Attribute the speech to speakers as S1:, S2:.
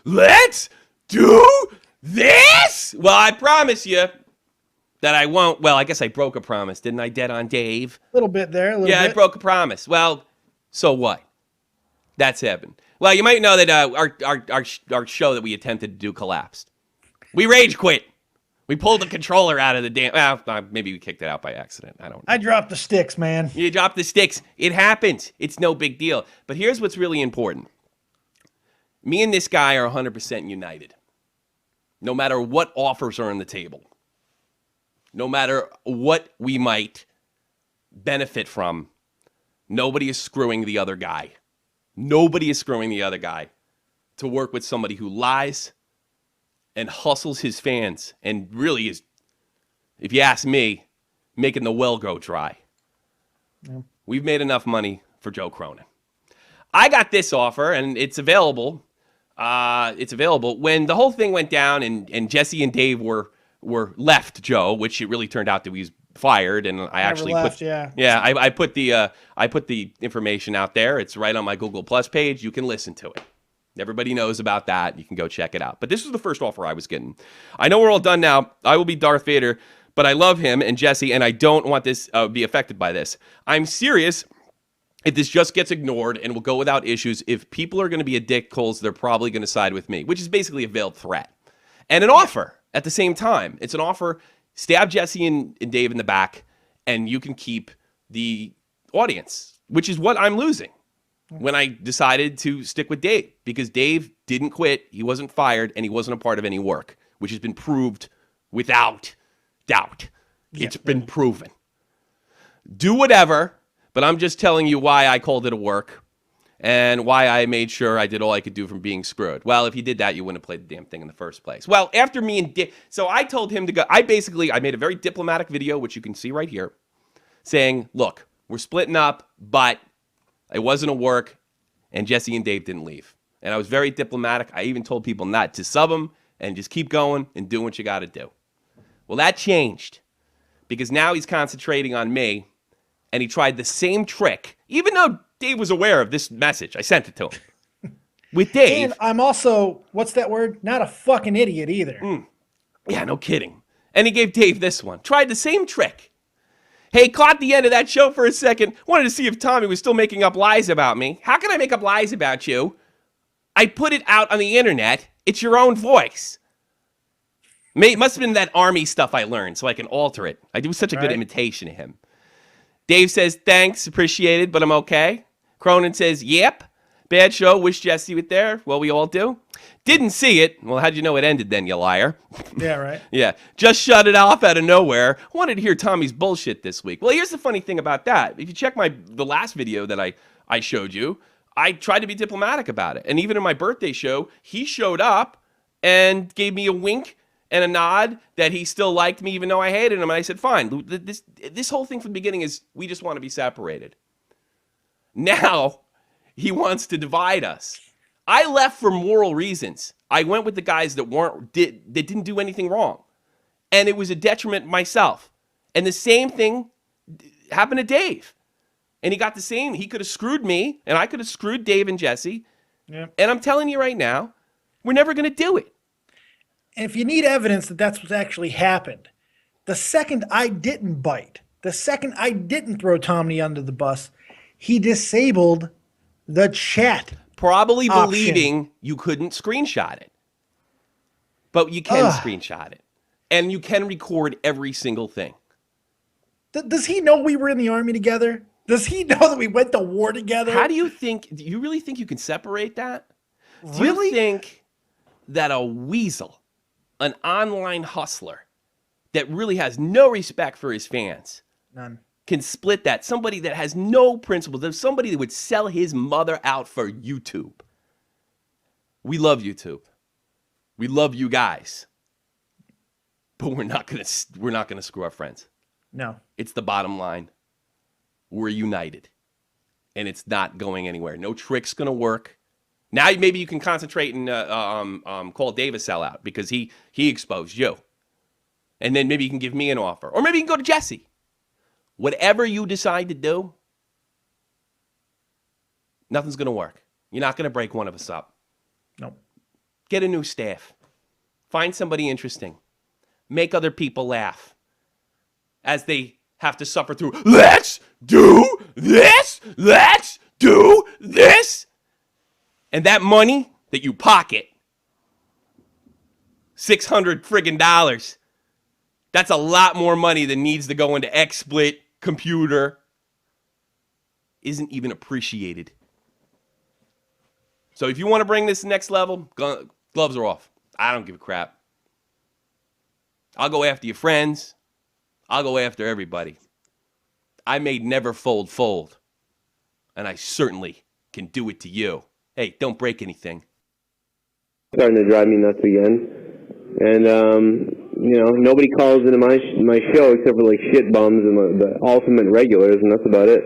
S1: let's do this. Well, I promise you that I won't. Well, I guess I broke a promise, didn't I, Dead on Dave?
S2: A little bit there.
S1: Yeah, I broke a promise. Well, so what? That's happened. Well, you might know that our show that we attempted to do collapsed. We rage quit. We pulled the controller out of the damn. Well, maybe we kicked it out by accident. I don't know.
S2: I dropped the sticks, man.
S1: You dropped the sticks. It happens. It's no big deal. But here's what's really important. Me and this guy are 100% united. No matter what offers are on the table. No matter what we might benefit from, nobody is screwing the other guy. Nobody is screwing the other guy to work with somebody who lies and hustles his fans and really is, if you ask me, making the well go dry. Yeah. We've made enough money for Joe Cronin. I got this offer, and it's available. When the whole thing went down and Jesse and Dave were left Joe, which it really turned out that he was fired, and I actually put I put the information out there. It's right on my Google Plus page. You can listen to it. Everybody knows about that. You can go check it out. But this was the first offer I was getting. I know we're all done now. I will be Darth Vader, but I love him and Jesse, and I don't want this be affected by this. I'm serious. If this just gets ignored and will go without issues, if people are going to be a dickholes, they're probably going to side with me, which is basically a veiled threat. And an offer at the same time. It's an offer. Stab Jesse and Dave in the back, and you can keep the audience, which is what I'm losing when I decided to stick with Dave, because Dave didn't quit, he wasn't fired, and he wasn't a part of any work, which has been proved without doubt. It's been proven. Do whatever, but I'm just telling you why I called it a work and why I made sure I did all I could do from being screwed. Well, if you did that, you wouldn't have played the damn thing in the first place. Well, after me and Dave, so I told him to go. I made a very diplomatic video, which you can see right here, saying, look, we're splitting up, but it wasn't a work, and Jesse and Dave didn't leave. And I was very diplomatic. I even told people not to sub them and just keep going and do what you got to do. Well, that changed because now he's concentrating on me, and he tried the same trick, even though Dave was aware of this message. I sent it to him. With Dave.
S2: And I'm also, what's that word? Not a fucking idiot either.
S1: Yeah, no kidding. And he gave Dave this one. Tried the same trick. Hey, caught the end of that show for a second. Wanted to see if Tommy was still making up lies about me. How can I make up lies about you? I put it out on the internet. It's your own voice. It must have been that army stuff I learned, so I can alter it. I do such a good imitation of him. Dave says, thanks, appreciated, but I'm okay. Cronin says, yep. Bad show, wish Jesse was there. Well, we all do. Didn't see it. Well, how'd you know it ended then, you liar?
S2: Yeah, right.
S1: Yeah, just shut it off out of nowhere. Wanted to hear Tommy's bullshit this week. Well, here's the funny thing about that. If you check the last video that I showed you, I tried to be diplomatic about it. And even in my birthday show, he showed up and gave me a wink and a nod that he still liked me even though I hated him. And I said, fine. This whole thing from the beginning is we just want to be separated. Now he wants to divide us. I left for moral reasons. I went with the guys that didn't do anything wrong. And it was a detriment myself. And the same thing happened to Dave. And he got the same. He could have screwed me, and I could have screwed Dave and Jesse. Yeah. And I'm telling you right now, we're never going to do it.
S2: And if you need evidence that that's what's actually happened, the second I didn't bite, the second I didn't throw Tommy under the bus, he disabled the chat.
S1: Probably believing you couldn't screenshot it. But you can screenshot it. And you can record every single thing.
S2: Does he know we were in the army together? Does he know that we went to war together?
S1: Do you really think you can separate that?
S2: Really?
S1: Do you think that a weasel, an online hustler that really has no respect for his fans,
S2: none,
S1: can split that? Somebody that has no principles, there's somebody that would sell his mother out for YouTube. We love YouTube. We love you guys. But we're not gonna screw our friends.
S2: No.
S1: It's the bottom line. We're united. And it's not going anywhere. No trick's gonna work. Now maybe you can concentrate and call Dave a sellout because he exposed you. And then maybe you can give me an offer. Or maybe you can go to Jesse. Whatever you decide to do, nothing's going to work. You're not going to break one of us up.
S2: Nope.
S1: Get a new staff. Find somebody interesting. Make other people laugh as they have to suffer through, let's do this, let's do this. And that money that you pocket, $600 friggin' dollars, that's a lot more money than needs to go into XSplit, computer, isn't even appreciated. So if you want to bring this next level, gloves are off. I don't give a crap. I'll go after your friends. I'll go after everybody. I made never fold. And I certainly can do it to you. Hey, don't break anything.
S3: Starting to drive me nuts again. And, you know, nobody calls into my show except for like shit bums and the ultimate regulars, and that's about it.